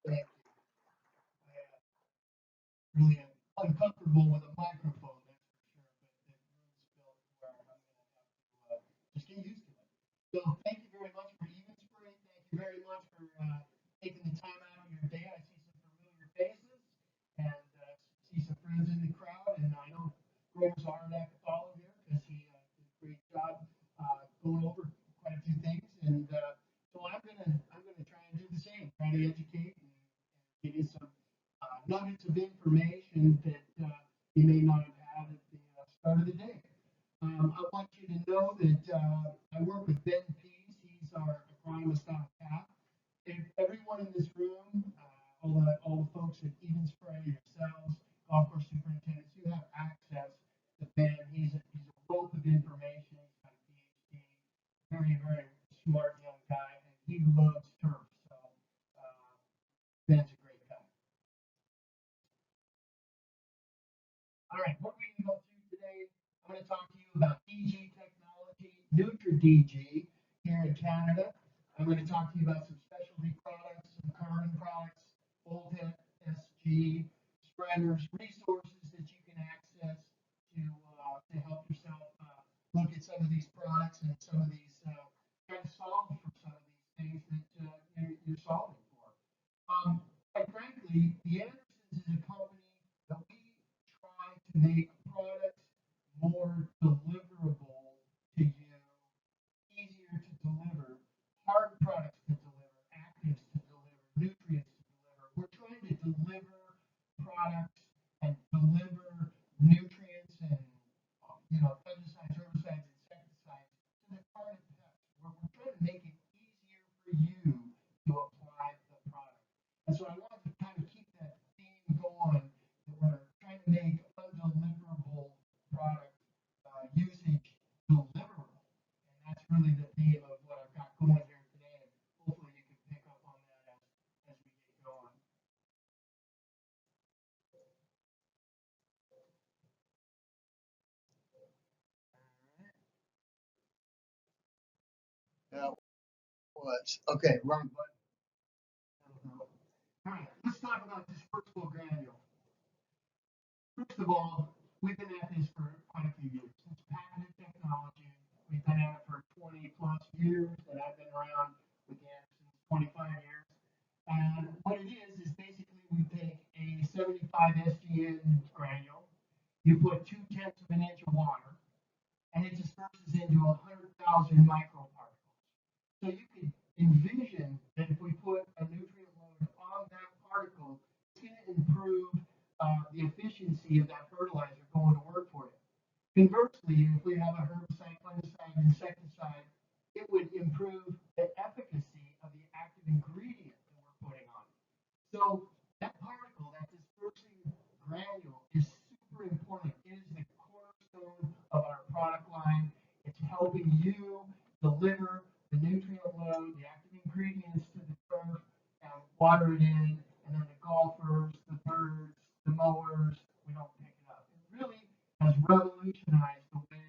Thank you. I really am uncomfortable with a microphone, that's for sure, but the room's built where I'm going to have to just get used to it. So thank you very much for EvenSpray. Thank you very much for taking the time out of your day. I see some familiar faces and see some friends in the crowd, and I know Grover's Arnak all here because he did a great job going over quite a few things, and so I'm gonna try and do the same, try to educate and give you some nuggets of information that you may not have had at the start of the day. I want you to know that I work with Ben Pease. He's our agronomist on tap. If everyone in this room, all the folks at Even Spray, yourselves, golf course superintendents, you have access to Ben. He's a wealth of information. He's got a PhD, very smart young guy, and he loves turf. So Ben's a great guy. All right, what we're going to go through today, I'm going to talk to you about DG technology, NutriDG here in Canada. I'm going to talk to you about some specialty products, some carbon products, Voltec, SG, spreaders, resources that you can access to help yourself look at some of these products and some of these try to solve for some of these things that you're solving for. Quite frankly, the Andersons is a company that we try to make products more deliverable to you, easier to deliver, hard products to deliver, actives to deliver, nutrients to deliver. We're trying to deliver products and deliver nutrients and pesticides, herbicides, insecticides to the target pests. We're trying to make it easier for you to apply the product. And so I wanted to kind of keep that theme going that we're trying to make undeliverable product usage deliverable. And that's really the theme of what I've got going here today. And hopefully you can pick up on that as we get going. That was okay, wrong button. All right, let's talk about dispersible granule. First of all, we've been at this for quite a few years. It's patented technology. We've been at it for 20 plus years, and I've been around with the Andersons 25 years. And what it is basically we take a 75 SGN granule, you put 2/10 of an inch of water, and it disperses into 100,000 microparticles. So you could envision that if we put a nutrient load on that particle, it's going to improve the efficiency of that fertilizer going to work for you. Conversely, if we have a herbicide, fungicide, insecticide, it would improve the efficacy of the active ingredient that we're putting on. So that particle, that dispersing granule, is super important. It is the cornerstone of our product line. It's helping you deliver the nutrient load, the active ingredients to the turf, and water it in, and then the golfers, the birds, the mowers, we don't pick it up. It really has revolutionized the way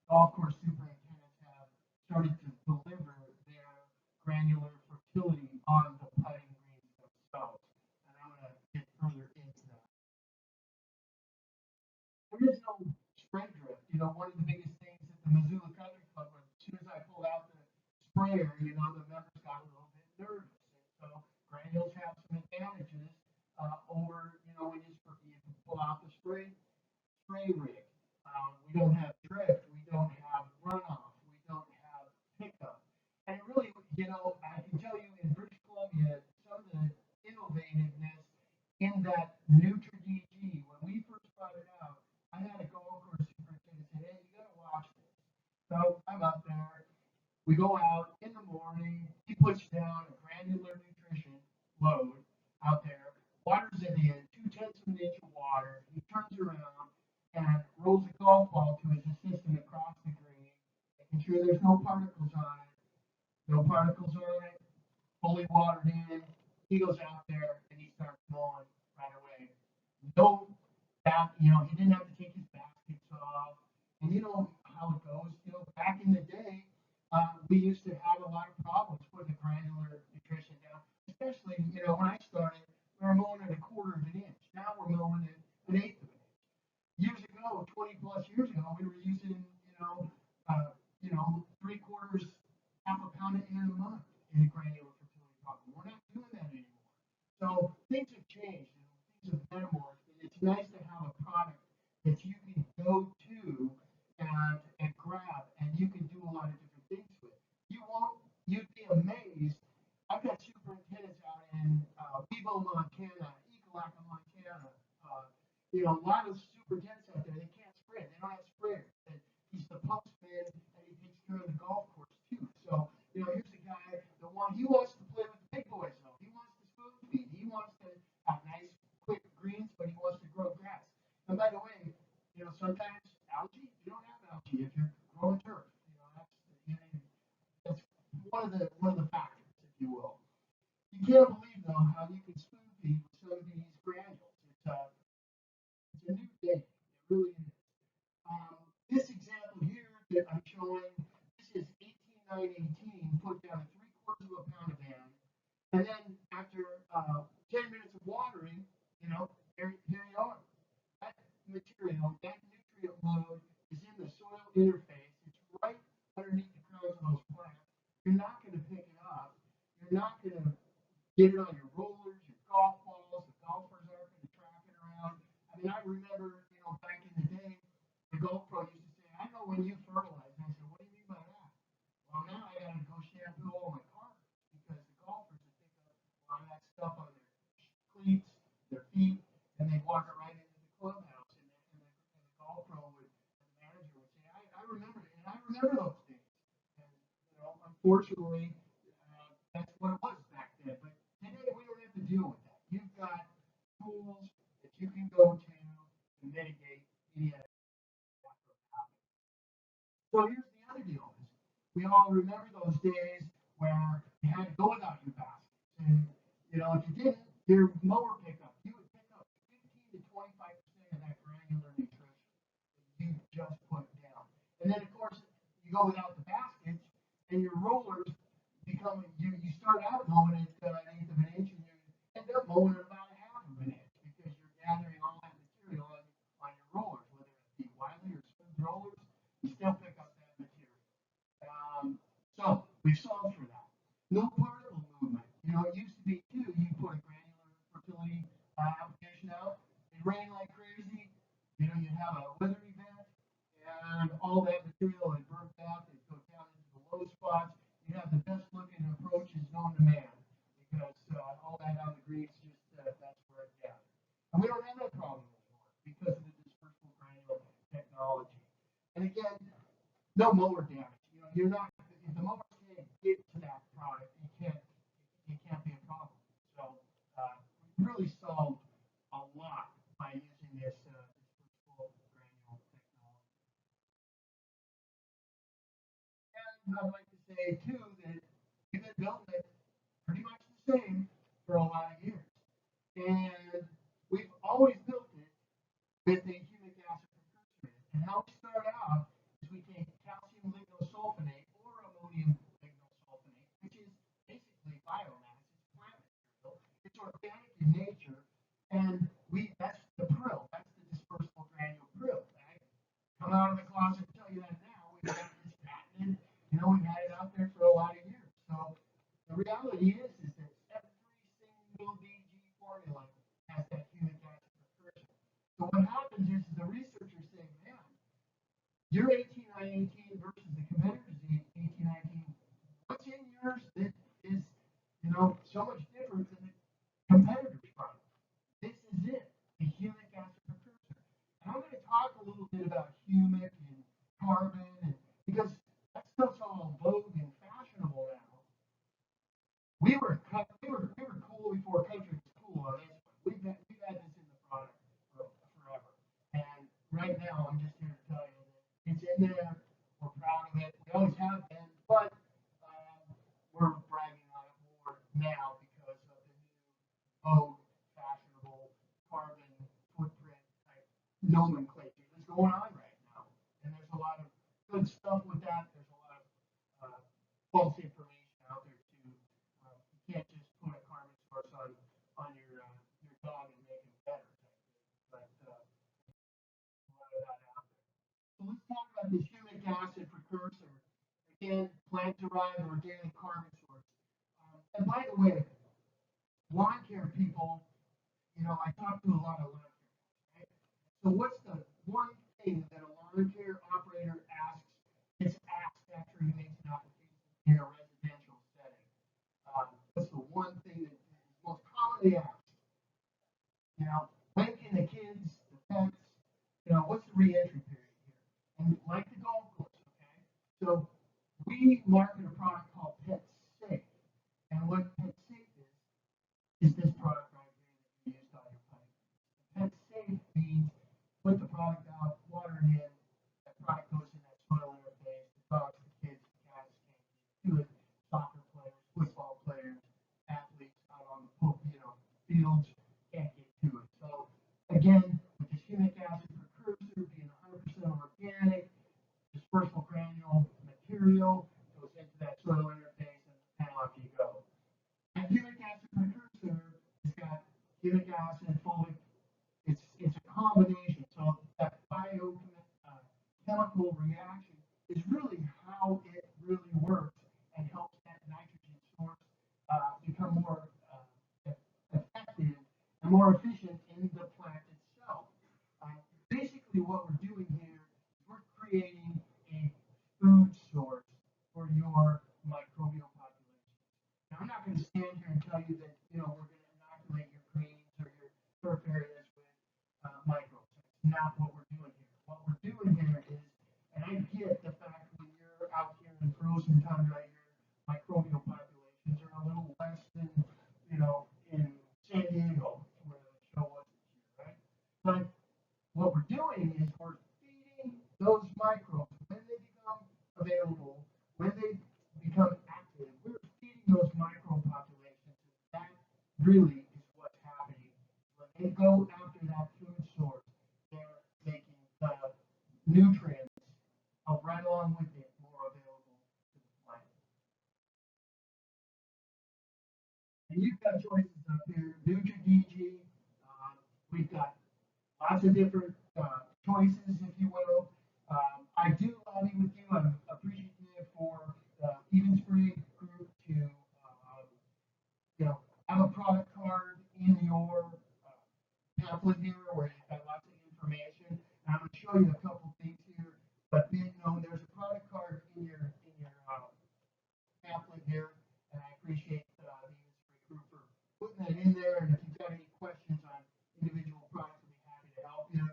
golf course superintendents have started to deliver their granular fertility on the putting greens themselves. And I'm going to get further into that. There is no spray drift. One of the biggest things at the Missoula Country Club was as soon as I pulled out the sprayer, the members got a little bit nervous. And so granules have some advantages over, when you pull out the spray rig. We don't have drift. We don't have runoff. We don't have pickup. And it really, I can tell you in British Columbia, some of the innovativeness in that NutriDG, when we first brought it out, I had a golf course superintendent say, hey, you got to watch this. So I'm up there. We go out in the morning. He puts down a granular nutrition load out there, waters it in, 2/10 of an inch of water. He turns around and rolls a golf ball to his assistant across the green, making sure there's no particles on it. No particles on it, fully watered in. He goes out there and he starts mowing right away. No back, he didn't have to take his baskets off. And you know how it goes. Back in the day, we used to have a lot of problems putting the granular nutrition down, especially when I started, we were mowing at a quarter of an inch. Now we're mowing at an eighth of an inch. Years ago, 20 plus years ago, we were using, three quarters, half a pound in a month in a granular fertility problem. We're not doing that anymore. So things have changed and things have metamorphed. And it's nice to have a product that you can go to and grab, and you can do a lot of different things with. You'd be amazed. I've got superintendents out in Webo, Montana, Ekalaka, Montana. A lot of superintendents out there, they can't spray. They don't have sprayers. And he's the postman, and he takes care of the golf course too. So, here's a guy, he wants to play with the big boys though. He wants to spoon feed. He wants to have nice, quick greens, but he wants to grow grass. And by the way, sometimes algae, you don't have algae if you're growing turf. That's one of the factors, if you will. You can't believe though how you can spoon feed with some of these granules. It's a new day. It really is. This example here that I'm showing, this is 18918 put down a 3/4 of a pound of N, and then after 10 minutes of watering, here you are. That material, that nutrient load is in the soil interface. It's right underneath the crowns of those plants. You're not going to pick it up. You're not going to get it on your rollers, your golf balls. The golfers aren't going to track it around. I mean, I remember, back in the day, the golf pro used to say, I know when you fertilize. And I said, what do you mean by that? Well, now I got to go shampoo all my cars because the golfers would pick up a lot of that stuff on their cleats, their feet, and they'd walk it right into the clubhouse. And the golf pro would, and the manager would say, I remember it. And I remember those days. And, unfortunately, that's what it was back then. But today, we don't have to deal with that. You've got tools that you can go to mitigate any of that from happening. So here's the other deal. We all remember those days where you had to go without your baskets. And, if you didn't, your mower pickup, you would pick up 15 to 25% of that granular nutrition that you just put down. And then, of course, you go without the baskets, and your rollers become, you start out mowing at an eighth of an inch, and you end up mowing at about a half of an inch because you're gathering all that material on your rollers, whether it be Wiley or smooth rollers, you still pick up that material. So we've solved for that. No particle movement. It used to be too, you put a granular fertility application out, it rained like crazy, you have a weather event, and all that material had burnt out, it'd go down into the low spots. You have the best looking approaches known to man because all that on the greens, that's where it gathers. And we don't have that problem anymore because of the dispersible granule technology. And again, no mower damage. You're not, if the mower can't get to that product, it can't be a problem. So we really solved a lot by using this dispersible granule technology. And I'd like to say too that we've been building it pretty much the same for a lot of years. And we've always built it with a humic acid precursor. And how we start out is we take calcium lignosulfonate or ammonium lignosulfonate, which is basically biomass, it's plant material, it's organic in nature, and that's the prill, that's the dispersible granule prill. Right? Come out of the closet and tell you that now. We've got this patented, we've had it out there for a lot of years. So the reality is that every single DG formula has that humic acid precursor. So what happens is the researchers say, man, your 18918 versus the competitor's 18918, what's in yours that is, so much different than the competitor's product? This is it, the humic acid precursor. And I'm going to talk a little bit about humic and carbon, because that stuff's all vogue and fashionable now. We were cool before country was cool on this one. We've had this in the product forever. And right now, I'm just here to tell you that it's in there. We're proud of it. We always have been, but we're bragging on it more now because of the new vogue, fashionable, carbon footprint type nomenclature that's going on right now. And there's a lot of good stuff with that. There's a lot of false information out there too. You can't just put a carbon source on got this humic acid precursor, again, plant-derived organic carbon source. And by the way, lawn care people, I talk to a lot of lawn care, right? So what's the one thing that a lawn care operator gets asked after he makes an application in a residential setting? What's the one thing that is most commonly asked? When can the kids, the pets, what's the reentry period here? And like the golf course, okay? So we market a product called Pet Safe. And what Pet Safe is this product right here that you used on your pipe. Pet Safe means put the product out, water it in, that product goes in that soil interface, the dogs, the kids, the cats can't do it, soccer players, football players, athletes out on the fields can't get to it. So again, with this humic acid precursor being 100% organic, dispersible granule material goes into that soil interface and off you go. And humic acid precursor has got humic acid, folic. It's a combination. So that biochemical reaction is really how it really works and helps that nitrogen source become more effective and more efficient in the plant itself. Basically, what we're doing here is we're creating a food source for your microbial population. Now, I'm not going to stand here and tell you that we're going to inoculate your greens or your turf areas with microbes. That's not what we're doing here. What we're doing here is, and I get the fact when you're out here in frozen tundra, your microbial populations are a little less than in San Diego where the show was this year, right? But what we're doing is we're feeding those microbes when they become available, when they become active. We're feeding those microbe populations. That really is what's happening. When they go after that food source, they're making the nutrients right along with it more available to the plant. And you've got choices up here. NutriDG. We've got lots of different choices, if you will. I do lobby with you. I'm appreciative for the EvenSpray group to, have a product card in your pamphlet here where you've got lots of information. And I'm going to show you a couple things here. But being known, there's a product card in your pamphlet here, and I appreciate the EvenSpray group for putting that in there. And if you've got any questions on individual products, I'll be happy to help you.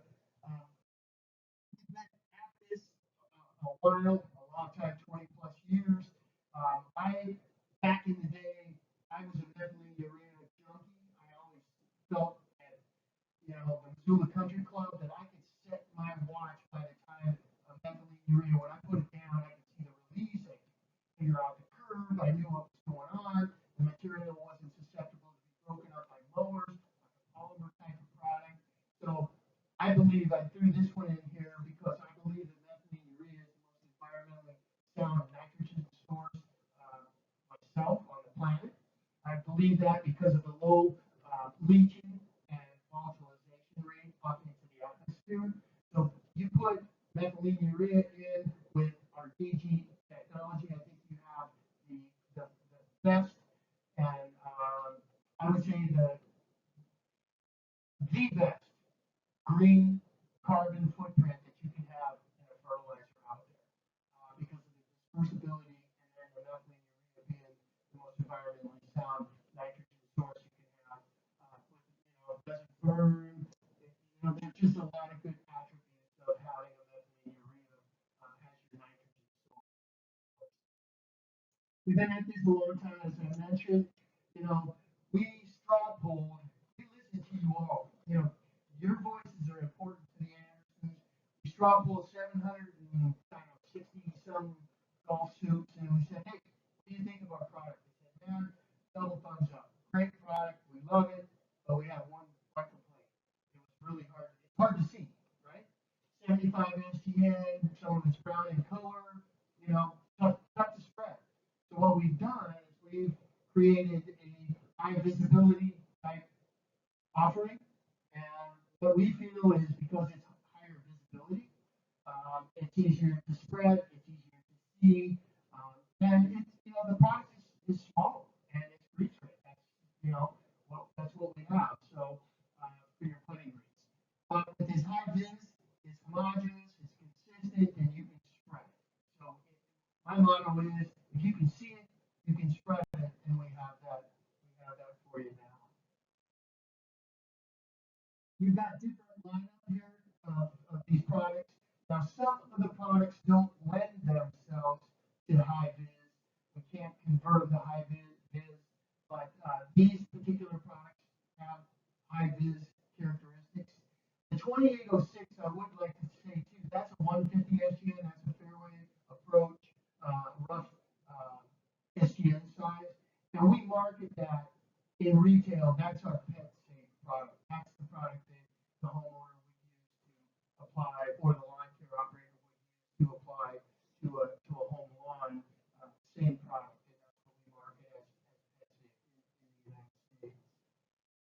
We've been at this a while, a long time, 20 plus years. Back in the day, I was a methylene urea junkie. I always felt at, the Missoula Country Club that I could set my watch by the time of methylene urea. When I put it down, I could see the release. I could figure out the curve. I knew what was going on. The material wasn't susceptible to be broken up by mowers, like a polymer type of product. So I believe I threw this one in here because I believe that methylene urea is the most environmentally sound nitrogen source myself on the planet. I believe that because of the low leaching and volatilization rate up into the atmosphere. So you put methylene urea in with our DG technology, I think you have the best and I would say the best green carbon footprint that you can have in a fertilizer out there because of the dispersibility and then the methylene urea being the most environmentally sound nitrogen source you can have. It doesn't burn. There's just a lot of good attributes of having a methylene urea as your nitrogen source. We've been at this a long time, as I mentioned. We straw polled. We listen to you all. Your voices are important to the Andersons. We straw polled 760 some golf suits, and we said, hey, what do you think of our product? They said, man, double thumbs up. Great product. We love it, but we have one complaint. It was really hard. It's hard to see, right? 75 SGN, some of it's brown in color, tough to spread. So what we've done is we've created a high visibility type offering, and what we feel is because it's higher visibility, it's easier well, that's what we have. So for your putting greens. With this high vis, it's homogeneous, it's consistent, and you can spread it. So my motto is, if you can see it, you can spread it, and we have that. We have that for you now. You've got different lineup here of these products. Now, some of the products don't lend themselves to high vis. We can't convert the high vis, but these particular products have high vis characteristics. The 2806, I would like to say too, that's a 150 SGN, that's a fairway approach, rough SGN size. And we market that in retail, that's our pet safe product. That's the product that the homeowner would use to apply, or the lawn care operator would use to apply to a home lawn. Same product, and that's what we market as pet safe in the United States.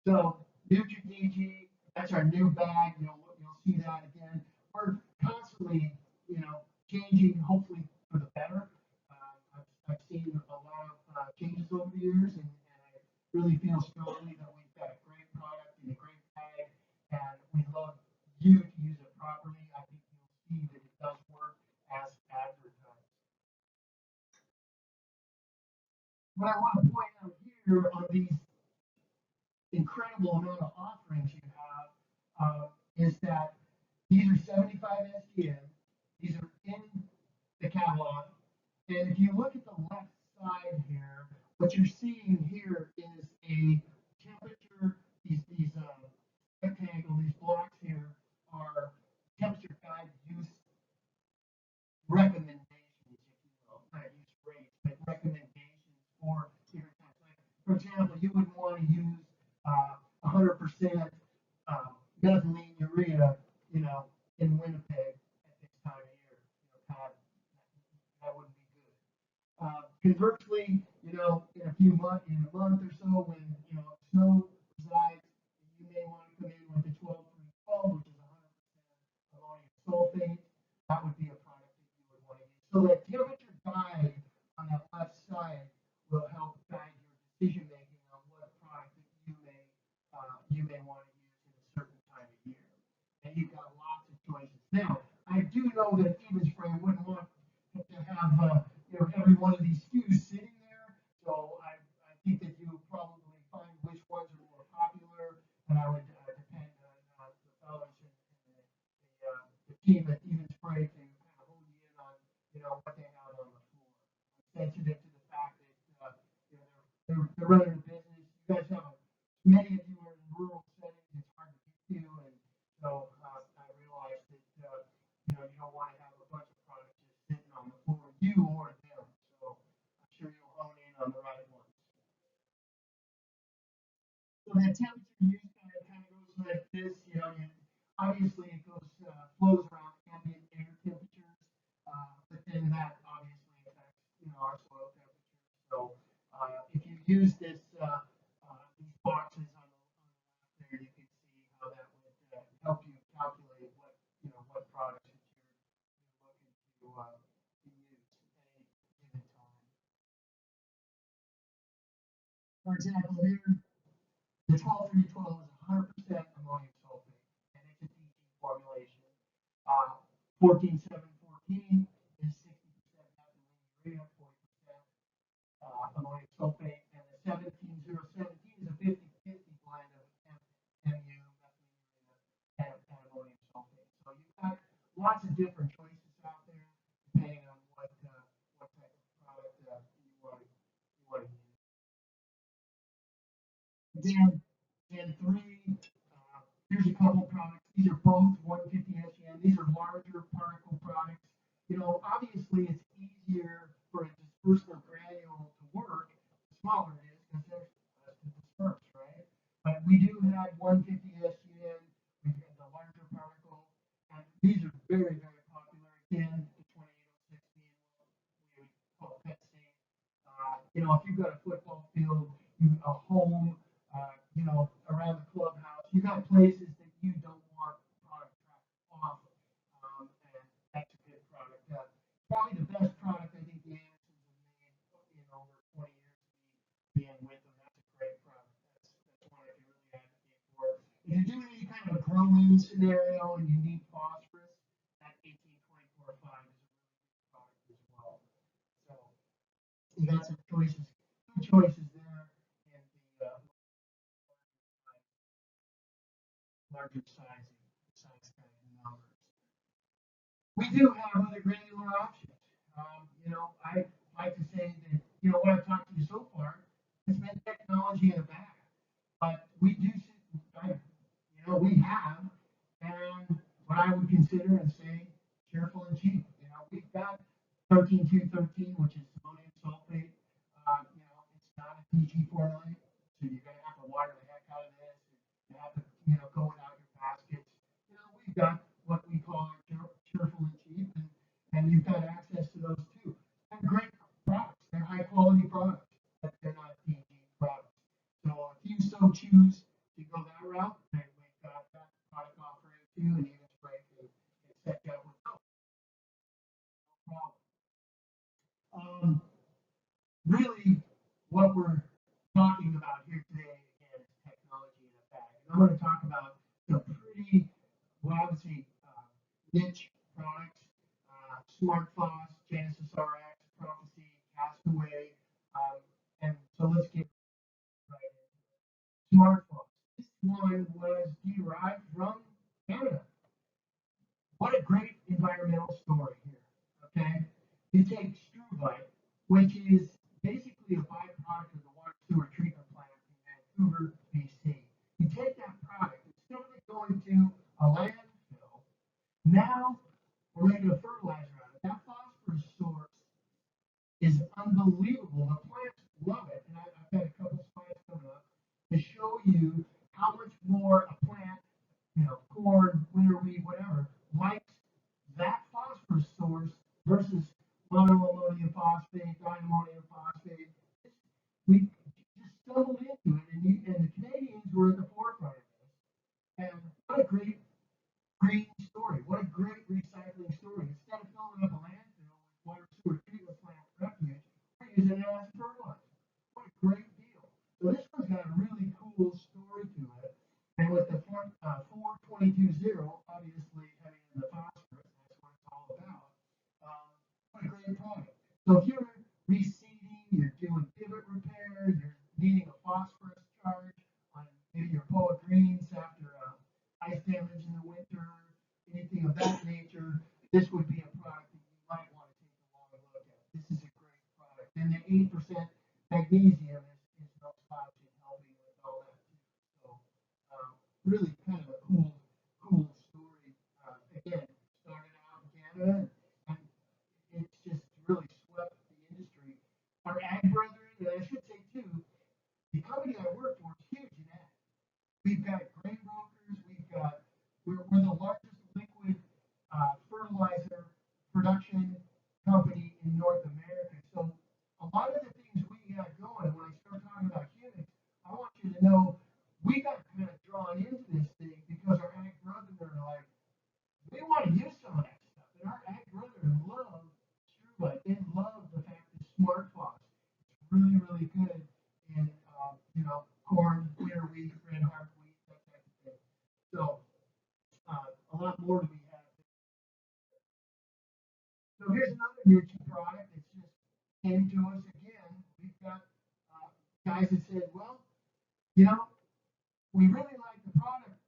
So NutriDG, that's our new bag. You'll see that again. We're constantly, changing, hopefully for the better. I've seen a lot of changes over the years, and I really feel strongly that we've got a great product and a great bag, and we'd love you to use it properly. I think you'll see that it does work as advertised. What I want to point out here are these incredible amount of offerings you have, is that these are 75 SDN. These are in the catalog. And if you look at the left side here, what you're seeing here is a temperature. These rectangle, these blocks here are temperature guide use recommendations, if you will, not use rates, but recommendations for different types. Like, for example, you would want to use 100% methylene urea, in Winnipeg at this time of year. That wouldn't be good. Conversely, in in a month or so, when snow resides, you may want to come in with a 12-3-12, which is 100% ammonium sulfate. That would be a product that you would want to use. So that temperature guide on that left side will help guide your decision making on what product that you may want to use in a certain time of year. And you've got lots of choices. Now, I do know that EvenSpray wouldn't want to have every one of these SKUs sitting there. So I think that you would probably find which ones are more popular, and I would depend on the fellows and the team at EvenSpray to kind of hold you in on what they have on the floor. I'm sensitive to the fact that they're running a business. You guys have many of you are in rural settings. It's hard to get to, and so I realize that you don't want to have a bunch of products just sitting on the floor, you or them. So I'm sure you'll hone in on the right ones. So that temperature use kind of goes like this. Obviously it goes flows around ambient air temperatures, but then that obviously affects our soil temperature. So if you use these boxes on the left there, you can see how that would help you calculate what products that you're looking to use at any given time. For example, here the 12-3-12 is 100% ammonium sulfate, and it's a DG formulation. 14-7-14 is 60% methylene urea, 40% ammonium sulfate, and the 17-0-17 is a 50-50 blend of MU, methylene urea, and ammonium sulfate. So you've got lots of different choices out there, depending on what type of product you want to use. Again, Gen 3, here's a couple products. These are both 150 SGN. These are larger particle products. Obviously it's easier for a dispersible granule to work, the smaller it is, because there's less to disperse, right? But we do have 150 SGN, we have the larger particle, and these are very, very popular. Again, the 2806 being what we would call pet safe. If you've got a football field, a home, around the clubhouse, you got places that you don't want product tracked off, and that's a good product. Probably the best product I think the Andersons have made in over 20 years being with them. That's a great product. That's growing scenario and you need phosphorus, that 18-24-5 is a really good product as well. So you got some choices, good choices there in the larger size kind of numbers. We do have other granular options. I like to say that, what I've talked to you so far has been technology in a bag. But we do, we have, and what I would consider and say, cheerful and cheap. We've got 13213, which is ammonium sulfate. It's not a PG formula, so you're going to have to water the heck out of this. You have to, go it out your baskets. We've got what we call our cheerful and cheap, and you've got access to those too. They're great products. They're high quality products, but they're not PG products. So if you so choose to go that route, then we've got that product offering too, and even spray can set you up with no problem. Really, what we're talking about here today again is technology in a bag. And I'm going to talk about some pretty, well, I would say, niche products, Smart Foss, Genesis RX, Prophecy, Castaway, and so let's get right into it. Smart Foss. This one was derived from Canada. What a great environmental story here. Okay, you take struvite, which is basically a byproduct of the water sewer treatment plant in Vancouver, BC. You take that product, instead of it going to a landfill, now we're making a fertilizer out of it. That phosphorus source is unbelievable. The plants love it, and I've got a couple slides coming up to show you how much more a plant, corn, winter wheat, whatever, likes that phosphorus source versus monoammonium phosphate, diammonium phosphate. We just stumbled into it, and the Canadians were at the forefront of this. And what a great green story! What a great recycling story! Instead of filling up a landfill with water sewer treatment plant refuge, we're using it as fertilizer. What a great deal! So this one's got a really cool story to it. And with the 4220, obviously having in the phosphorus, that's what it's all about. What a great product. So if you're reseeding, you're doing pivot repair, you're needing a phosphorus charge on maybe your poa greens after ice damage in the winter, anything of that nature, this would be a product that you might want to take a long look at. This is a great product. And the 8% magnesium is no slouch in helping with all that too. So really kind of a cool story. Again, started out in Canada, and it's just really swept the industry. Our ag brethren, and I should say too, the company I work for is huge in ag. We've got grain brokers. We're the largest liquid fertilizer production company in North America. So a lot of the things we got going, when I start talking about humics, I want you to know we got kind of drawn into this thing because our ag brethren are like, we want to use some of that stuff. And our ag brethren love struvite. They love the fact that Smart Foss. It's really, really good in corn, winter wheat, red heart wheat, that type of thing. So a lot more to be had. So here's another niche product that's just came to us again. We've got guys that said, well, we really like the product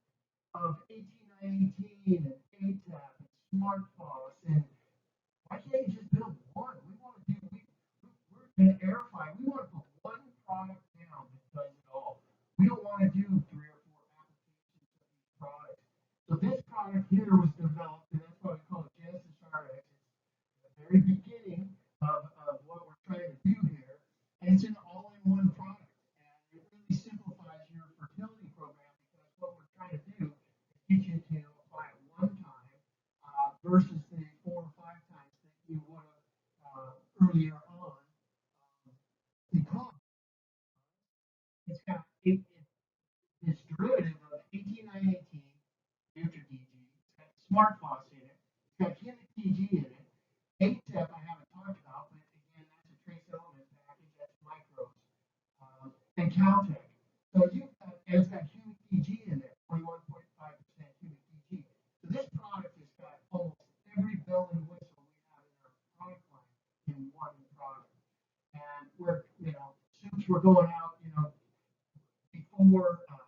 of 18918 and ATAP and Smart Foss, and why can't you just build one? We want to we're in Airify. We want to put one product down that does it all. We don't want to do 3 or 4 applications of these products. So this product here was developed, and that's why we call it Genesis RX. It's the very beginning of what we're trying to do here, and it's an all-in-one product. And it really simplifies your fertility program because what we're trying to do is get you to apply it one time versus the 4 or 5 times that you would have earlier on. Because it's got this derivative of 18918 Nutra DG. It's got Smart Foss in it. It's got Humic DG in it. ATEP I haven't talked about, but again, that's a trace element package. That's micros. And Caltech. So and it's got Humic DG in there, 21.5%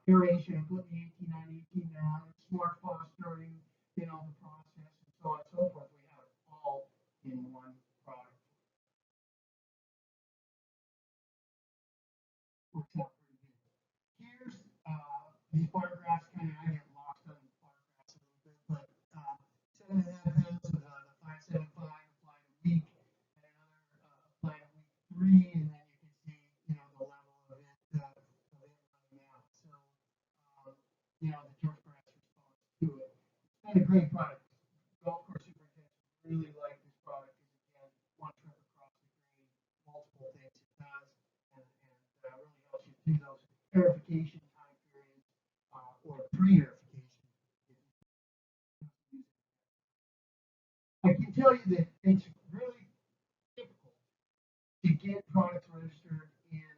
aeration and putting the 18 on 18 down, and smart fostering, the process, and so on and so forth. We have it all in one product. Works out pretty good. Here's these bar graphs kind of, I get lost on the bar graphs a little bit, but 7.5 pounds of the 575 applied a week, and another applied at week 3, and then you can see, the level of it running out. So, the turf grass response to it. It's been a great product. Golf course superintendents really like this product because, again, one trip across the green, multiple things it does, and really helps you through those aerification time periods or pre-aerification. I can tell you that it's really difficult to get products registered in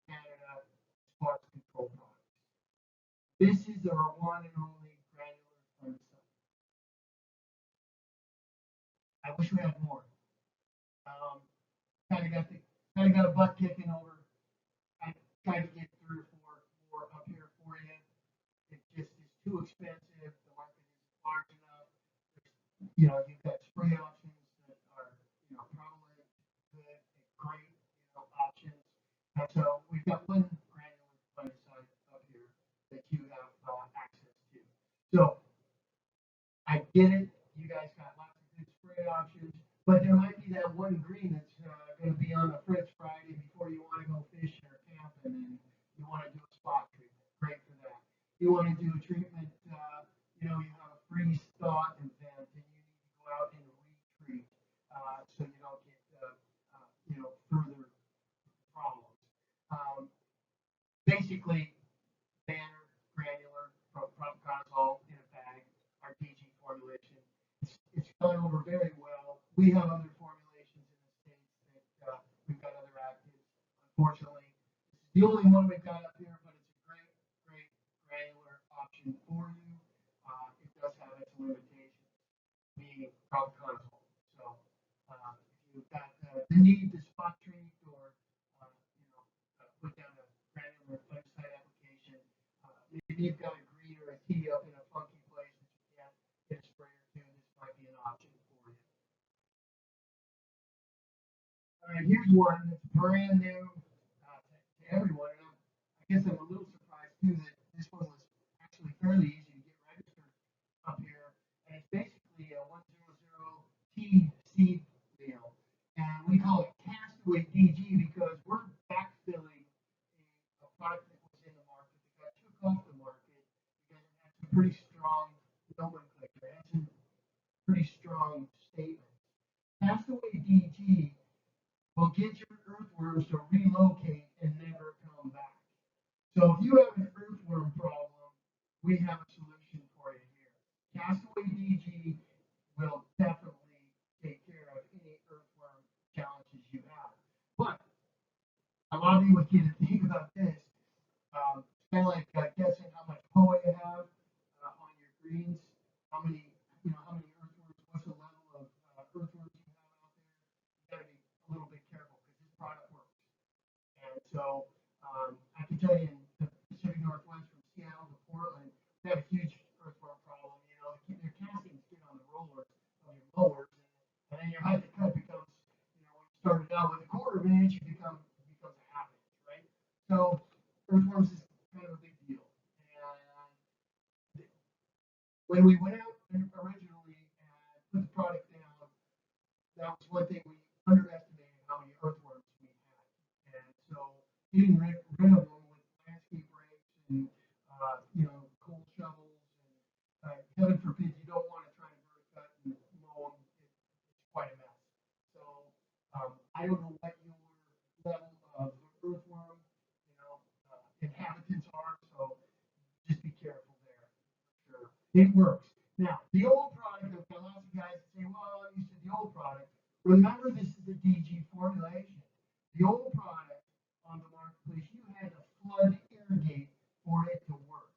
Canada, sparks control products. This is our one and only granular fungicide. I wish we had more. Kind of got a butt kicking over. I tried to get 3 or 4 more up here for you. It just is too expensive. The market isn't large enough. You've got spray options that are, prevalent, good, and great, options. And so we've got one granular fungicide up here that you have access to. So I get it. You guys got lots of good spray options, but there might be that one green that's going to be on the fritz Friday before you want to go fishing or camping, and you want to do a spot treatment. Great for that. You want to do a treatment, you have a freeze thaw event, and you need to go out and retreat so you don't get, further problems. Basically, banner, granular, propiconazole in a bag, our DG formulation. It's gone over very well. We have other formulations in the States that we've got other actives. Unfortunately, this is the only one we've got up here, but it's a great, great granular option for you. It does have its limitations, being propiconazole. So if you've got the need to spot treat or put down a granular fungicide application, maybe you've got a green or a T up in a funky place that you can't get a sprayer to, this might be an option for you. All right, here's one that's brand new to everyone. And I guess I'm a little surprised too that this one was actually fairly easy to get registered up here. And it's basically a 100T seed meal. And we call it Castaway DG because we're backfilling a product that was in the market that got took off the market because it had some pretty strong nomenclature, it had some pretty strong statements. Castaway DG will get your earthworms to relocate and never come back. So if you have an earthworm problem, we have a solution for you here. Castaway DG will definitely take care of any earthworm challenges you have. But a lot of you would get to think about this. It's kind of like guessing how much POA you have on your greens, how many earthworms, what's the level of earthworms you have out there. You got to be a little bit careful because this product works. And so I can tell you in the Pacific Northwest from Seattle to Portland, they have a huge earthworm problem. Their castings get on the rollers of your mowers, and then your height to cut becomes, when you started out with a 1/4 inch, it becomes a 1/2 inch, right? So earthworms is kind of a big deal. And when we went out originally and put the product down, that was one thing we underestimated how many earthworms we had. And so getting rid of them with landscape rakes and cold shovels and heaven forbid you don't want to try and verticut and mow them, it's quite a mess. So I don't know what your level of earthworm inhabitants are, so just be careful there. Sure, it works. Now the old product, I've got lots of guys that say, well, you said the old product. Remember, this is the DG formulation. The old product on the marketplace, you had to flood irrigate for it to work.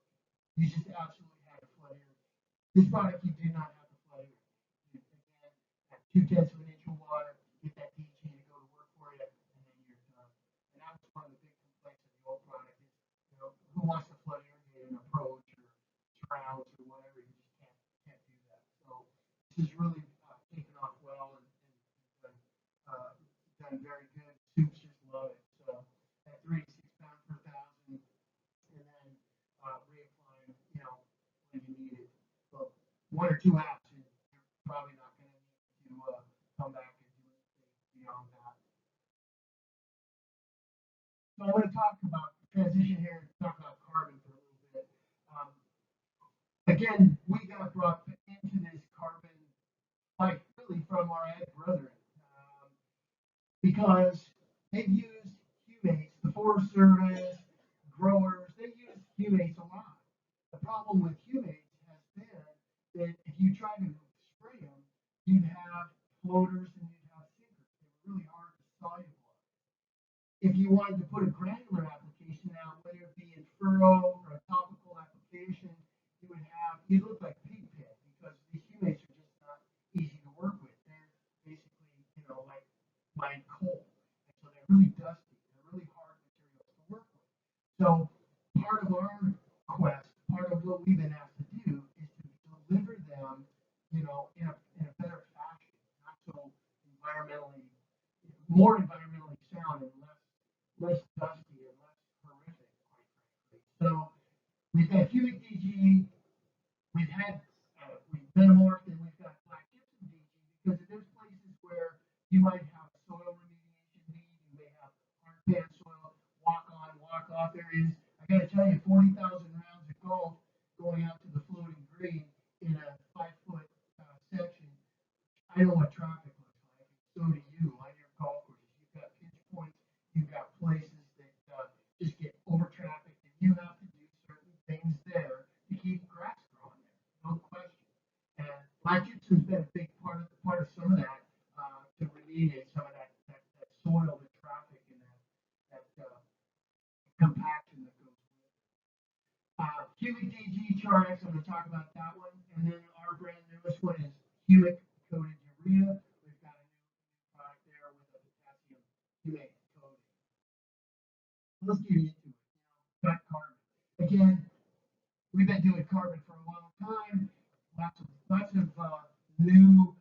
You just absolutely had to flood irrigate. This product, you do not have to flood irrigate. Again, at 2/10 of an inch of water, get that DG to go to work for you, and then you're done. And that was one of the big complaints of the old product is, who wants to flood irrigate This has really taken off well and done very good. Soups just love it. So at 3 to 6 pounds per thousand, and then reapplying, when you need it. But 1 or 2 apps, you're probably not going to need to come back and do anything beyond that. So I want to talk about transition here and talk about carbon for a little bit. Again, we got brought into this carbon fight really from our ag brethren, because they've used humates, the Forest Service, growers, they use humates a lot. The problem with humates has been that if you try to spray them, you'd have floaters and you'd have sinkers. They were really hard to solubilize. If you wanted to put a granular application out, whether it be in furrow or a topical application, you'd look like pig pen because these humates are just not easy to work with. They're basically, like mined coal. And so they're really dusty. They're really hard materials to work with. So part of our quest, part of what we've been asked to do is to deliver them, in a better fashion, not so environmentally, more environmentally sound and less dusty and less horrific, quite frankly. So we've got cubic DG, we've metamorphed, and we've got black gypsum DG because there's places where you might have soil remediation need, you may have hard pan soil, walk on, walk off areas. I got to tell you, 40,000 rounds of golf going out to the floating green in a 5 foot section. I know what traffic looks like. So do you on your golf courses. You've got pinch points, you've got places that just get over trafficked, and you have to do certain things there to keep grass growing there. No question. And black gypsum's been a big part of some of that to remediate some of that soil, the traffic, and that compaction that goes with it. Humic DG Charnex, I'm going to talk about that one. And then our brand newest one is Humic Coated Urea. We've got a new product there with a potassium humate coating. Let's get into it. Got carbon. Again, we've been doing carbon for a long time. Lots of new,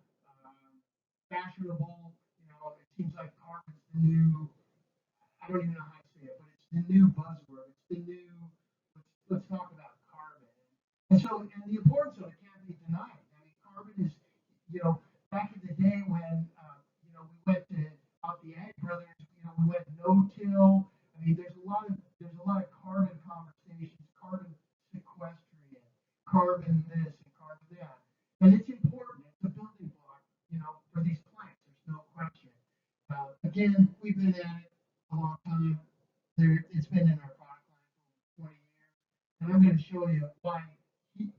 fashionable. It seems like carbon's the new. I don't even know how to say it, but it's the new buzzword. It's the new. Let's talk about carbon. And so, and the importance of it can't be denied. I mean, carbon is, back in the day when, we went to out the Ag Brothers, we went no-till. I mean, there's a lot of carbon conversations, carbon sequestration, carbon this and carbon that, and it's important. It's a building block, for these plants. There's no question. Again, we've been at it a long time. It's been in our product line for 20 years, and I'm going to show you why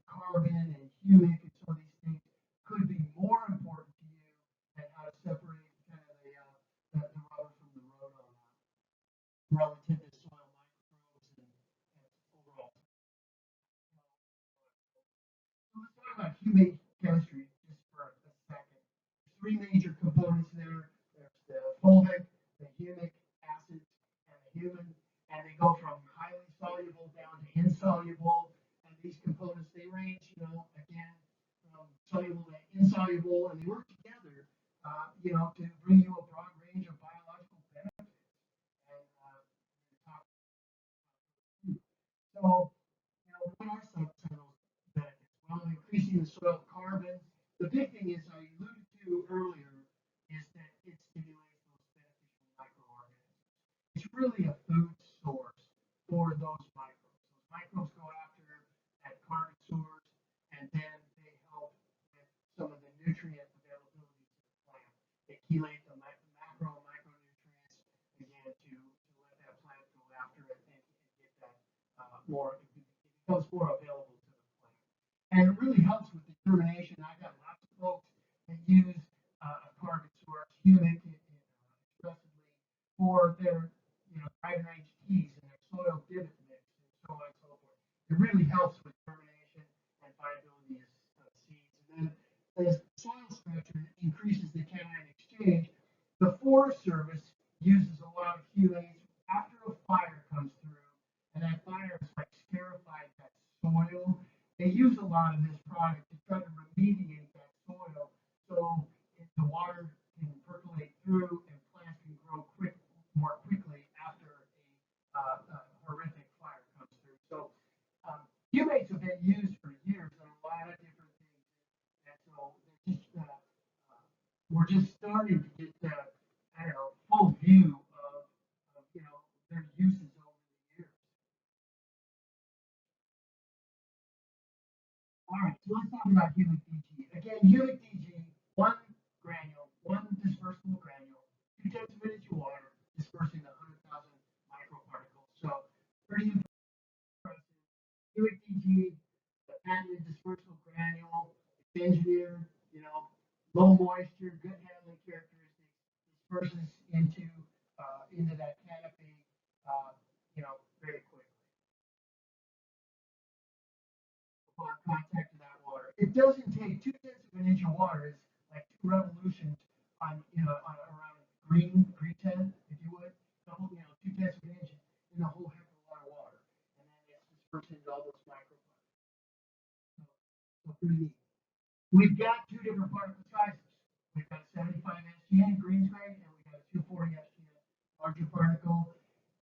carbon and humic and some of these things could be more important to you, and how to separate kind of the rubber from the road on that relative to soil microbes and overall. So let's talk about humate chemistry just for a second. There's 3 major components there. There's the fulvic, the humic acids, and the humin, and they go from highly soluble down to insoluble. And these components, they range, again, from soluble to insoluble, and they work together, to bring you a broad range of biological benefits. And so, what are some of those benefits? Well, increasing the soil carbon. The big thing is I alluded to earlier is that it stimulates those beneficial microorganisms. It's really a food source for those microbes. Those microbes go after that carbon source, and then they help with some of the nutrient availability to the plant. They chelate the macro and micronutrients again to let that plant go after it and get that it becomes more available to the plant. And it really helps with the germination. I got lots of folks that use a carbon source, humic, expressively for their dry range teas and their soil divot mix and so on and so forth. It really helps with germination and viability of seeds. And then as soil structure increases the cation exchange, the Forest Service uses a lot of humates after a fire comes through, and that fire is like scarified that soil. They use a lot of this product to try to remediate that soil we're just starting to get I don't know, full view of their uses over the years. All right, so let's talk about humic DG. Again, humic DG, one granule, one dispersible granule, 2/10 of an inch of water, dispersing the 100,000 microparticles. So pretty impressive. Humic DG, the patented dispersible granule, it's engineered, low moisture, good handling characteristics, disperses into that canopy, very quickly upon contact with that water. It doesn't take 2/10 of an inch of water is like two revolutions on around green 10, if you would. The whole 2/10 of an inch in a whole heck of a lot of water, and then it's dispersed into all those microparticles. So pretty neat. We've got two different particle sizes. We've got a 75 SGN green grade, and we've got a 240 SGN larger particle.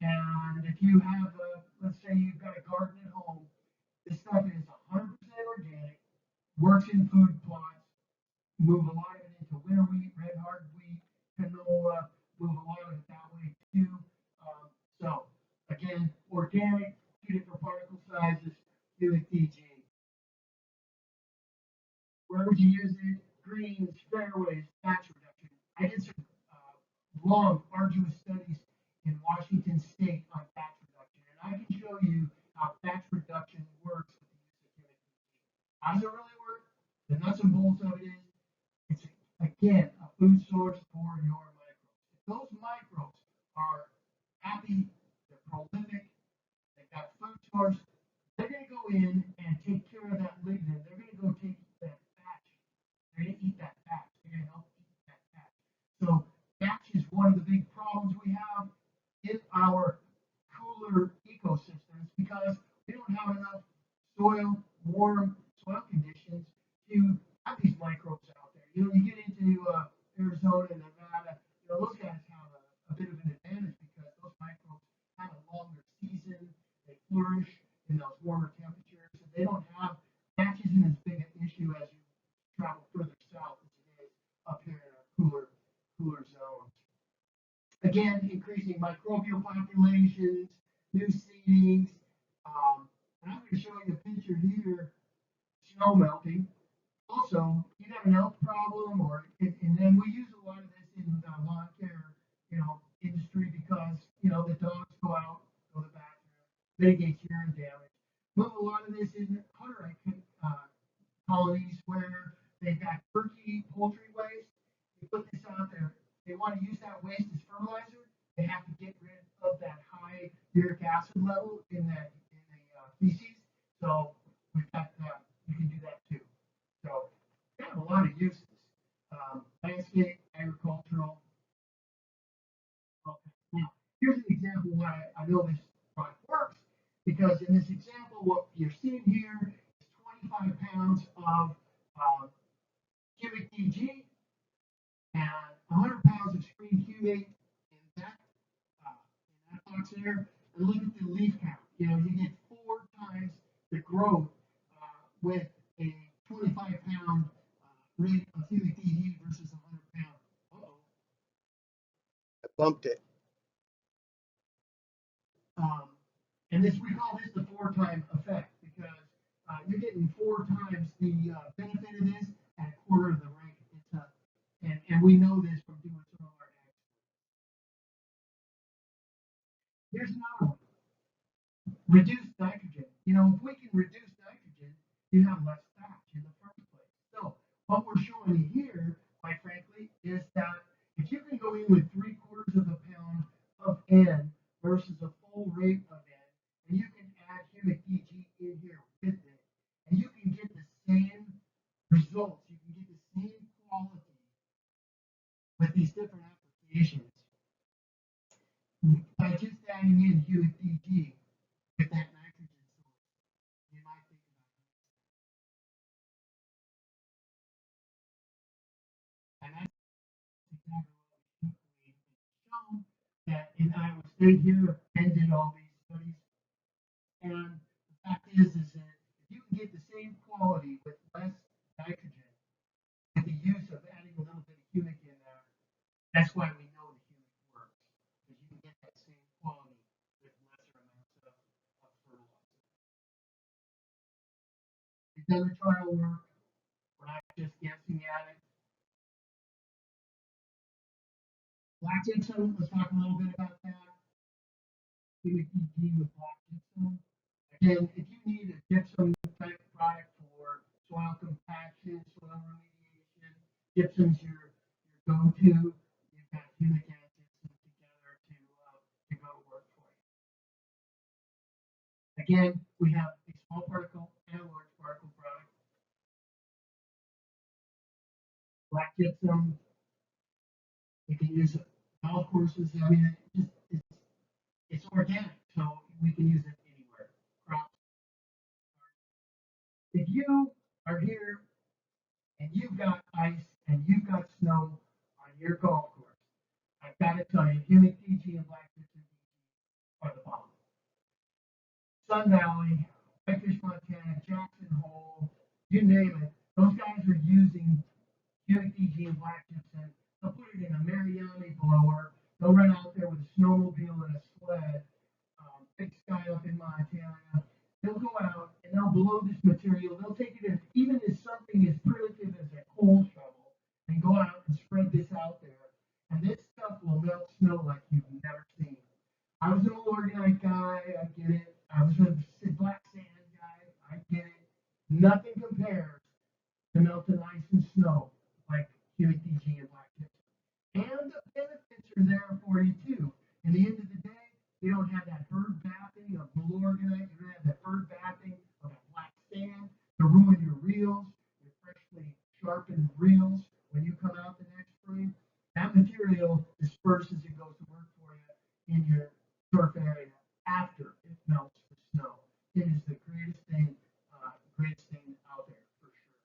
And if you have, let's say you've got a garden at home, this stuff is 100% organic, works in food plots, move a lot of it into winter wheat, red hard wheat, canola, move a lot of it that way too. So again, organic, two different particle sizes, Helix DG. Where would you use it? Greens, fairways, thatch reduction. I did some long, arduous studies in Washington State on thatch reduction, and I can show you how thatch reduction works with the use of humic. How does it really work? The nuts and bolts of it is, it's again a food source for your microbes. If those microbes are happy, they're prolific, they've got food source, they're going to go in and take care of that lignin. They're going to go take that thatch. They're going to eat that thatch. They're going to help eat that thatch. So thatch is one of the big problems we have in our cooler ecosystems because we don't have enough warm soil conditions to have these microbes out there. You get into Arizona and Nevada, those guys have a bit of an advantage because those microbes have a longer season. They flourish in those warmer temperatures, and they don't have thatch isn't as big an issue as you travel further south as it is up here in our cooler zones. Again, increasing microbial populations, new seedings. And I'm going to show you a picture here, snow melting. Also, you got an elk problem, and then we use a lot of this in the lawn care, industry because the dogs go out, go to the bathroom, mitigate urine damage. Move a lot of this in hunter colonies where they've got turkey poultry waste. They put this out there. They want to use that waste as fertilizer. They have to get rid of that high uric acid level in the feces. So we've got you can do that too. So we have a lot of uses. Landscape, agricultural. Okay. Now here's an example why I know this product works because in this example, what you're seeing here is 25 pounds of cubic DG and 100 pounds of screen humate in that box there. And look at the leaf count. You get 4 times the growth with a 25-pound rate of cubic DG versus 100 pounds. Uh-oh. I bumped it. And we call this the 4-time effect because you're getting 4 times the benefit of this at a quarter of the rate. And we know this from doing some of our ads. Here's another one. Reduce nitrogen. If we can reduce nitrogen, you have less thatch in the first place. So what we're showing you here, quite frankly, is that if you can go in with 3/4 of a pound of N versus a full rate of N, and you can add humic DG in here with it, and you can get the same results, you can get the same quality with these different applications by just adding in humic DG with that nitrogen source. You might think about it. And that's exactly what we've shown that in Iowa State here, Ben did all these studies. And the fact is that if you can get the same quality with less nitrogen, with the use of adding a little bit of humic in done the trial work. We're not just guessing at it. Black gypsum, let's talk a little bit about that. PG with black gypsum. Again, if you need a gypsum type product for soil compaction, soil remediation, gypsum's your go-to. You've got humic and gypsum together to go to work for you. Again, we have a small particle and a large particle product. Black gypsum, we can use golf courses. I mean, it's organic, so we can use it anywhere. Crops. If you are here and you've got ice and you've got snow on your golf course, I've got to tell you, humic PG and black gypsum are the bomb. Sun Valley, Whitefish, Montana, Jackson Hole, you name it. Those guys are using humic PG and black gypsum. They'll put it in a Mariani blower. They'll run out there with a snowmobile and a sled. Big sky up in Montana. They'll go out and they'll blow this material. They'll take it in, even as something as primitive as a coal shovel, and go out and spread this out there. And this stuff will melt snow like you've never seen. I was an organite guy. I get it. I was a black sand guy. I get it. Nothing compares to melting ice and snow like humic PG and black gypsum. And the benefits are there for you too. In the end of the day, you don't have that herd bathing of blue organite. You don't have that herd bathing of that black sand to ruin your reels, your freshly sharpened reels when you come out the next spring. That material disperses and goes to work for you in your turf area after it melts the snow. It is the greatest thing out there for sure.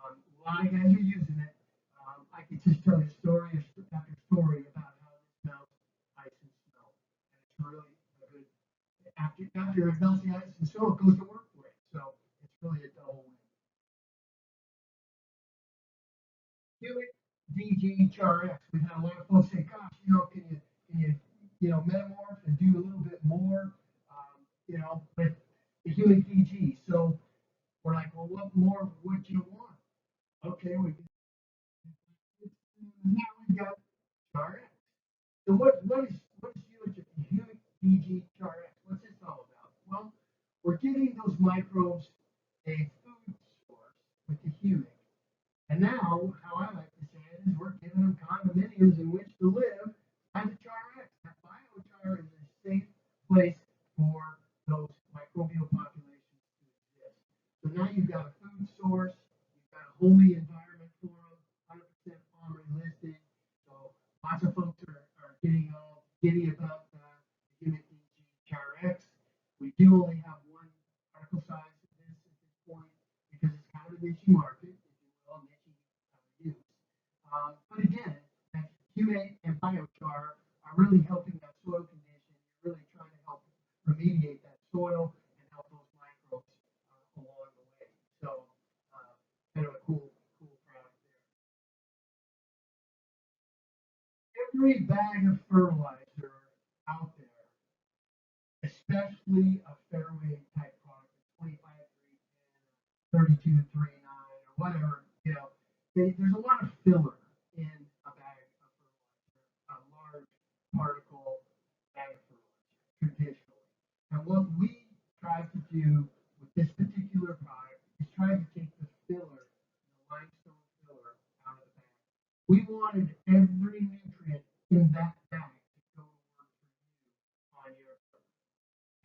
A lot of guys are using it. I could just tell you story after story about how this melts ice and snow, and it's really a good. After it melts the ice and snow, it goes to work for it. So it's really a double win. Humic DG HRX. We've had a lot of folks say, "Gosh, can you metamorph and do a little bit more, with the humic DG?" So we're like, "Well, what more would you want?" Okay, now we've got HRX. So what is humic DG HRX? What's this all about? Well, we're giving those microbes a food source with the humic. And now, how I like to say it is we're giving them condominiums in which to live as a CharX. That biochar is a safe place for those microbial populations to exist. So now you've got a food source, you've got a homely environment for them, 100% farmer listed. So lots of folks are getting all giddy about the humic DG CharX. We do only have one article size of this at this point because it's kind of a niche market, if you will, niche use. But again, that humate and biochar are really helping that soil condition. You're really trying to help remediate that soil and help those microbes along the way. So, kind of a cool product there. Every bag of fertilizer out there, especially a fairway type product, 25, 32, 39, or whatever, there's a lot of filler in a bag of fertilizer, a large particle bag of fertilizer, traditionally. And what we try to do with this particular product is try to take the filler, the limestone filler, out of the bag. We wanted every nutrient in that bag to go to work for you on your earth.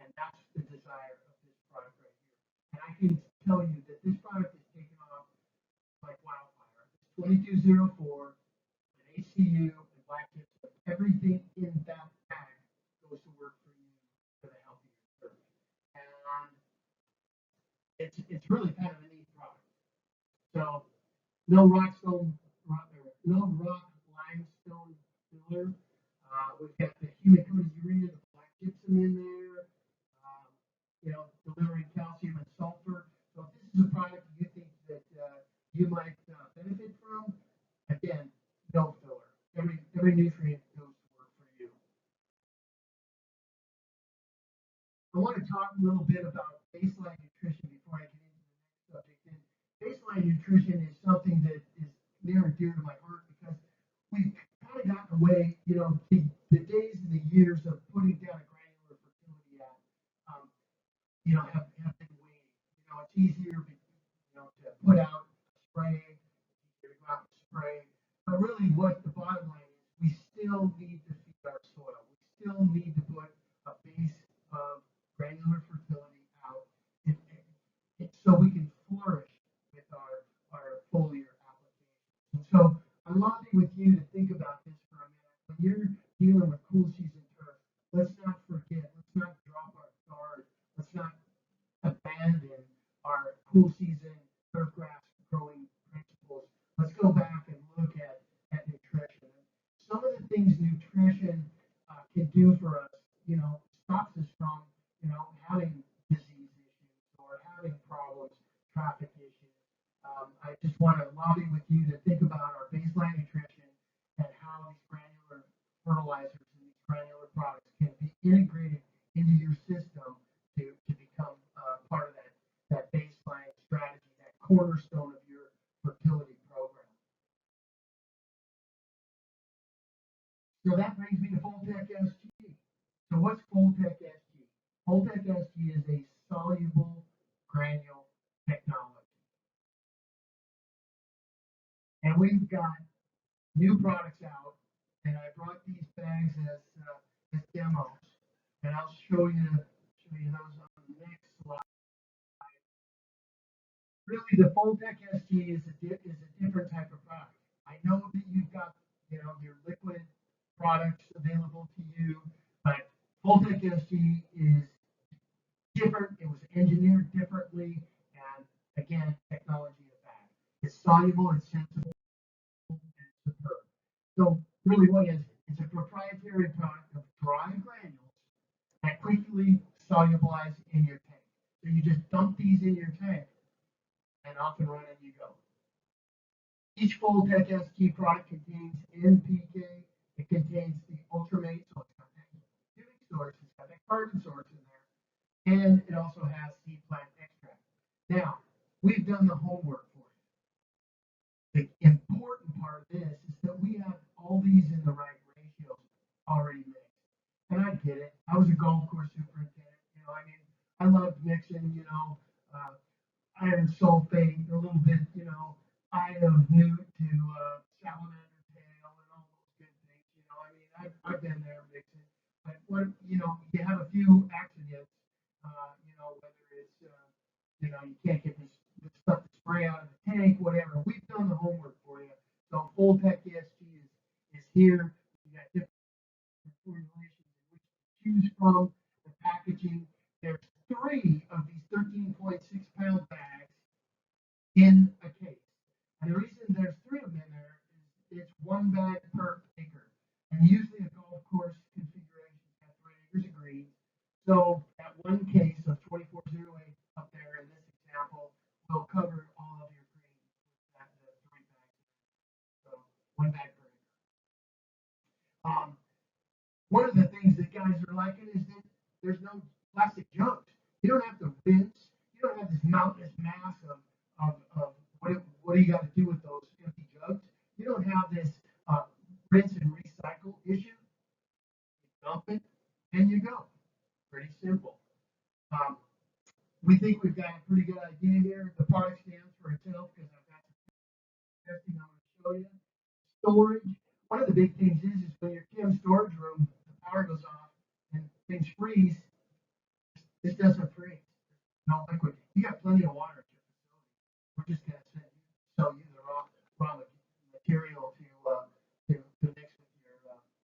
And that's the desire of this product right here. And I can tell you that this product is taken off like wildfire. It's 2204, an ACU, and black gypsum. Everything in that bag goes to work for you for the healthier earth. And it's really kind of a neat product. So no no rock limestone filler. We've got the humic urea, the black gypsum in there. Um, delivering calcium and sulfur. So if this is a product you think that you might benefit from, again, no filler. Every nutrient goes to work for you. I want to talk a little bit about baseline nutrition before I get into the next subject. And baseline nutrition is something that is near and dear to my heart because we've kind of gotten away, the days and the years of putting down a granular fertility app, um, have been waning. It's easier, to put out a spray, easier to go out and spray. But really, what the bottom line is, we still need to feed our soil. We still need to put a base of granular fertility out so we can flourish with our foliar applications. And so I'm lobbying with you to think about this for a minute. When you're dealing with cool season turf, let's not forget, let's not drop our guard, let's not abandon our cool season turf grass growing principles. Let's go back and look at nutrition. Some of the things nutrition can do for us, stops us from, having disease issues or having problems, traffic issues. I just want to lobby with you to think about our baseline nutrition and how these granular fertilizers and these granular products can be integrated into your system to become part of that baseline strategy, that cornerstone of your fertility program. So that brings me to Foltec SG. So what's Foltec SG? Foltec SG is a soluble granule technology. And we've got new products out, and I brought these bags as demos, and I'll show you those on the next slide. Really, the Foltec SG is a different type of product. I know that you've got your liquid products available to you, but Foltec SG is different. It was engineered differently, and again, technology is back. It's soluble, it's sensible, and it's superb. So really, what is it? It's a proprietary product of dry granules that quickly solubilize in your tank. So you just dump these in your tank, and off and running you go. Each Foltec SG product contains NPK. It contains the Ultramate, so it's got that humic source, it's got that carbon source in there, and it also has seed plant extract. Now, we've done the homework for you. The important part of this is that we have all these in the right ratios already mixed. And I get it. I was a golf course superintendent. I loved mixing, uh, iron sulfate, a little bit, eye of newt to salamander tail and all those good things. I've been there mixing. But you have a few accidents, whether it's, you can't get this stuff to spray out of the tank, whatever. We've done the homework for you. So Foltec ESG is here. You got different formulations in which to choose from. The packaging. There's 3 of these 13.6-pound bags in a case. And the reason there's 3 of them in there is it's 1 bag per acre. And usually a golf course configuration has 3 acres of green. So that one case of 2408 up there in this example will cover all of your green with that 3 bags. So 1 bag per acre. One of the things that guys are liking is that there's no plastic jugs. You don't have to rinse. You don't have this mountainous mass of what do you got to do with those empty jugs? You don't have this rinse and recycle issue. You dump it and you go. Pretty simple. Um, we think we've got a pretty good idea here. The product stands for itself because I've got some testing I'm going to show you. Storage. One of the big things is when your chem storage room, the power goes off and things freeze. This doesn't freeze. No liquid. You got plenty of water at your facility. We're just going to sell you the raw material to mix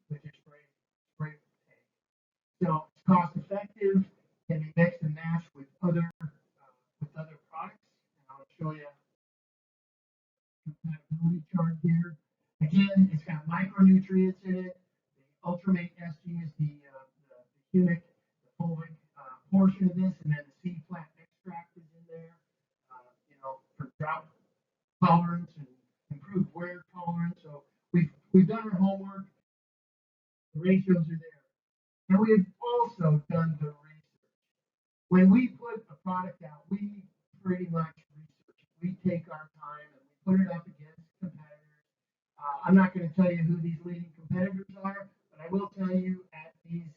with your spray tank. So it's cost effective. Can be mixed and matched with other products. And I'll show you a compatibility chart here. Again, it's got micronutrients in it. The Ultramate SG is the humic, the fulvic portion of this, and then the seed plant extract is in there. For drought tolerance and improved wear tolerance. So we've done our homework. The ratios are there, and we have also done the research. When we put a product out, we pretty much research we take our time and we put it up against competitors. I'm not going to tell you who these leading competitors are, but I will tell you at these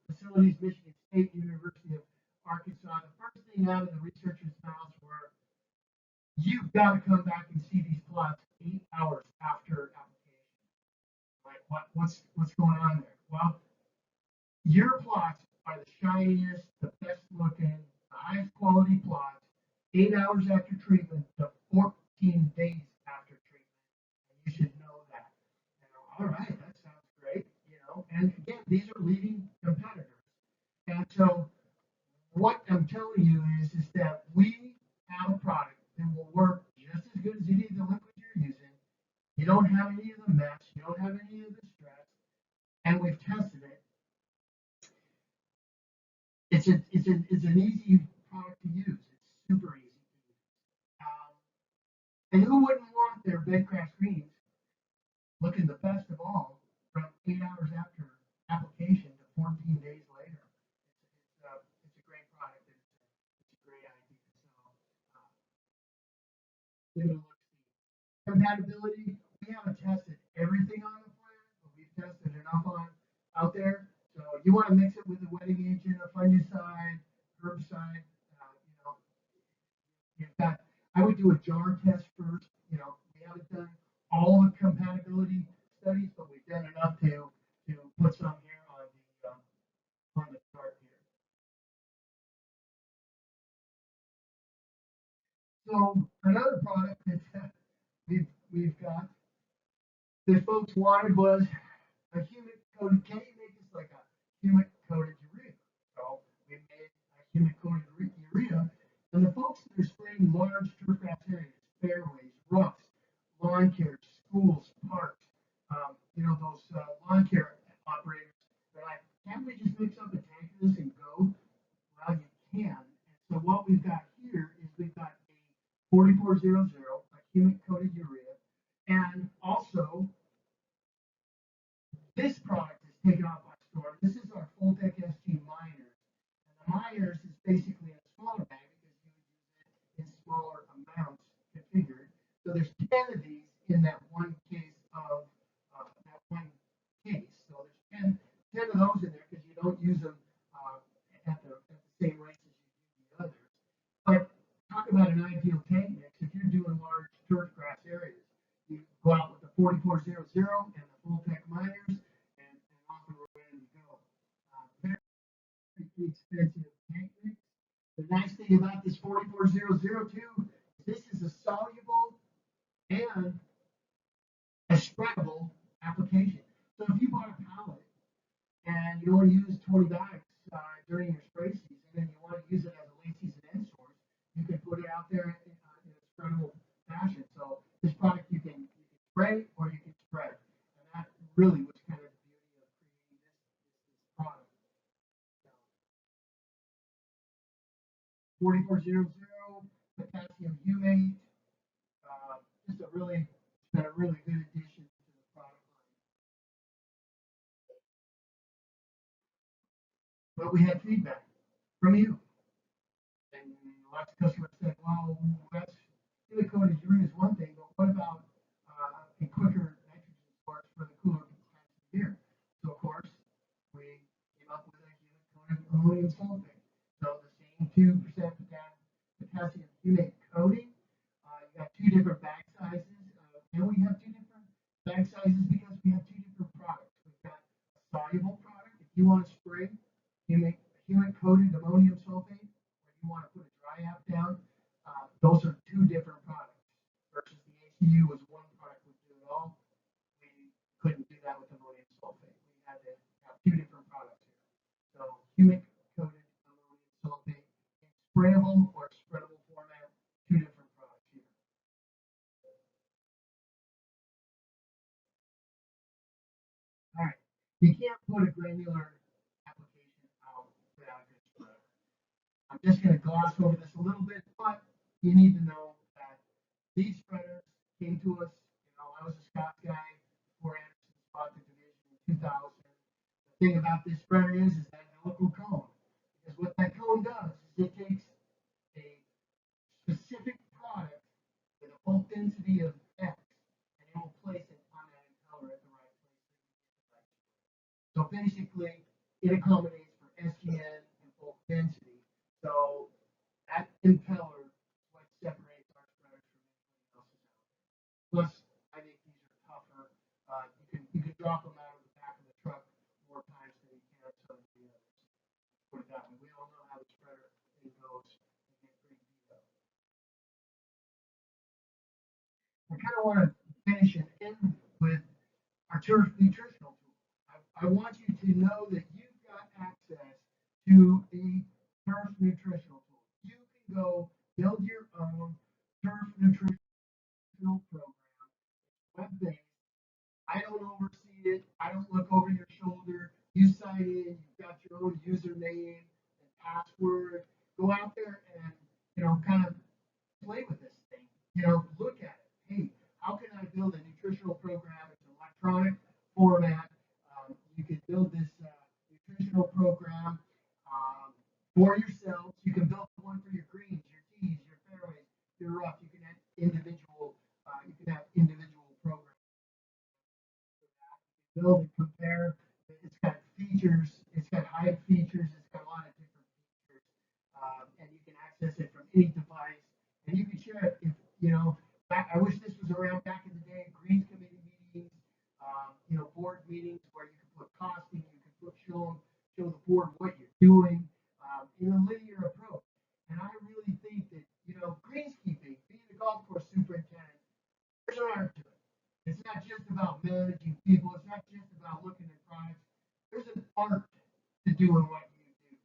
facilities, Michigan State, University of Arkansas, the first thing out of the researchers' mouths were, you've got to come back and see these plots 8 hours after application. Like, what's going on there? Well, your plots are the shiniest, the best looking, the highest quality plots, 8 hours after treatment to 14 days after treatment. And you should know that. All right, that sounds great. And again, these are leading competitors. And so what I'm telling you is that we have a product that will work just as good as any of the liquids you're using. You don't have any of the mess, you don't have any of the stress, and we've tested it. It's an easy product to use. It's super easy to use. And who wouldn't want their bedcraft greens looking the best of all from 8 hours after application to 14 days later? It's a great product. It's a great idea. So give it a look. Compatibility. We haven't tested everything on the plant, but we've tested enough on out there. So you want to mix it with a wetting agent, a fungicide, herbicide. You've got. I would do a jar test first. We haven't done all the compatibility studies, but we've done enough to put some here on the chart here. So another product that we've got that folks wanted was a humic coated. Can you make this like a humic coated urea? So we made a humic coated urea, and the folks that are spraying large turf grass areas, fairways, roughs, lawn care, schools, parks, those lawn care operators, they're like, can't we just mix up a tank of this and go? Well, you can. And so what we've got here is we've got a 4400, a humic coated urea, and also this product is taken off my store. This is our Full-Tech SG Miners. And the Miners is basically a smaller bag because you would use it in smaller amounts configured. So there's 10 of these in that one case of that one case. So there's 10 of those in there because you don't use them at the same rates as you do the others. But talk about an ideal tank mix. If you're doing large turf grass areas, you go out with the 4400 and the Full-Tech Miners, and off and we're ready to go. Very expensive tank mix. The nice thing about this 4400 too is this is a soluble and a spreadable application. So if you bought a pallet and you only use 20 bags during your spray season and you want to use it as a late season end source, you can put it out there in a spreadable fashion. So this product you can spray or you can spread. And that really was kind of the beauty of creating this product. 4400 potassium humate, just it's been a really good addition to the product line. But we had feedback from you. And lots of customers said, well, that's silicone urea is one thing, but what about a quicker nitrogen source for the cooler times of the year? So, of course, we came up with a humic-coated ammonium sulfate. So, the same 2% potassium humate coating. You got two different bag sizes. And we have two different bag sizes because we have two different products. We've got a soluble product. If you want to spray humic-coated ammonium sulfate, or you want to put a dry app down, those are two different products. Versus the ACU was one product would do it all. We couldn't do that with ammonium sulfate. We had to have two different products here. So humic-coated ammonium sulfate in sprayable or spreadable format, two different products here. All right. You can't put a granular application out without a good spreader. I'm just going to gloss over this a little bit, but you need to know that these spreaders came to us. I was a Scotts guy before Anderson bought the division in 2000. The thing about this spreader is that helical cone. Because what that cone does is it takes a specific product density of X, and it will place it on that impeller at the right place. So basically, it accommodates for SGN and bulk density. So that impeller is what separates our spreaders from anything else that's out there. Plus, I think these are tougher. You can drop them out of the back of the truck more times than you can some of the others. Put it that way. We all know how the spreader thing goes. They get pretty beat up. I kind of want to finish and end with our turf nutritional tool. I want you to know that you've got access to a turf nutritional tool. You can go build your own turf nutritional program, web-based. I don't oversee it. I don't look over your shoulder. You sign in. You've got your own username and password. Go out there and kind of play with this thing. Look at it. Hey, how can I build a nutritional program? It's an electronic format. You can build this nutritional program for yourselves. You can build one for your greens, your tees, your fairways, your rough. You can have individual. You can have individual programs. Build and compare. It's got features. It's got height features. It's got a lot of different features, and you can access it from any device. And you can share it. If I wish this was around back in the day. Greens committee meetings, board meetings where you can put costing. You can show the board what you're doing in a linear approach. And I really think that greenskeeping, being a golf course superintendent, there's an art to it. It's not just about managing people. It's not just about looking at products. There's an art to doing what you do.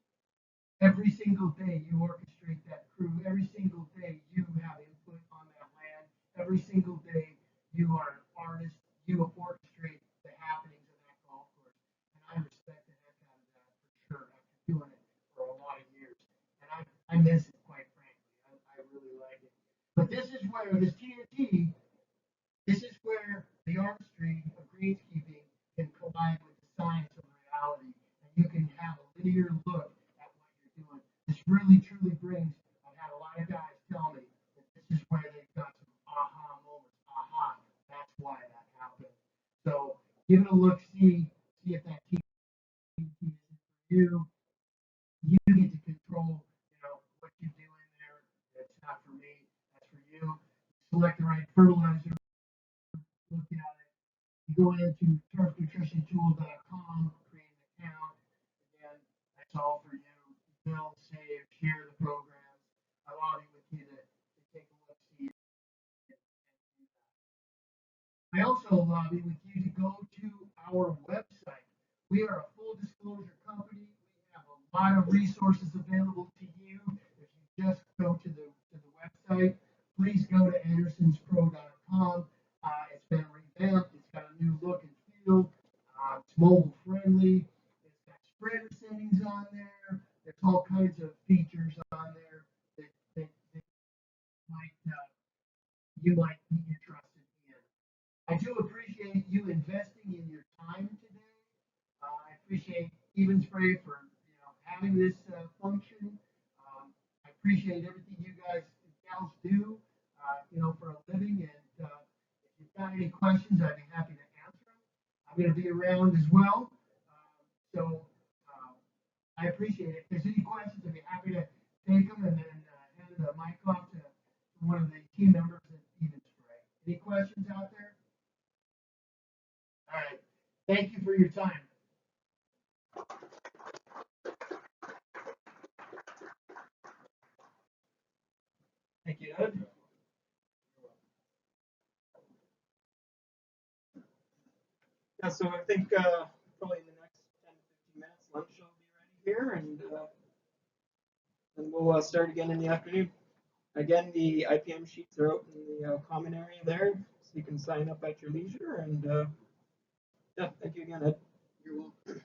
Every single day you orchestrate that crew. Every single day you have input on that land. Every single day you are an artist. You orchestrate the happenings of that golf course. And I respect the heck out of that for sure after doing it for a lot of years. And I miss it, quite frankly. I really like it. But this is where this TNT, this is where the artistry of greenskeeping can collide with the science of reality, and you can have a linear look at what you're doing. This really truly brings. I've had a lot of guys tell me that this is where they've got some aha moments. Aha, that's why that happened. So give it a look, see if that TNT is for you. You get to control, what you do in there. It's not for me. That's for you. Select the right fertilizer. Look at it. You go into turfnutritiontool.com, create an account. Again, that's all for you. Build, save, share the programs. I love you with you to take a look, see it, and do that. I also lobby with you to go to our website. We are a full disclosure company. We have a lot of resources available to you. If you just go to the website, please go to andersonspro.com. It's been revamped. It's got a new look and feel. It's mobile friendly. It's got spreader settings on there. There's all kinds of features on there that might you might be interested in. I do appreciate you investing in your time today. I appreciate EvenSpray for having this function. I appreciate everything you guys gals do, for a living. And if you've got any questions, I'd be happy to answer them. I'm going to be around as well. So I appreciate it. If there's any questions, I'd be happy to take them and then hand the mic off to one of the team members at EvenSpray. Any questions out there? All right. Thank you for your time. Thank you, Ed. Yeah, so I think probably in the next 10 to 15 minutes, lunch will be ready here, and then we'll start again in the afternoon. Again, the IPM sheets are out in the common area there, so you can sign up at your leisure. And yeah, thank you again, Ed. You're welcome.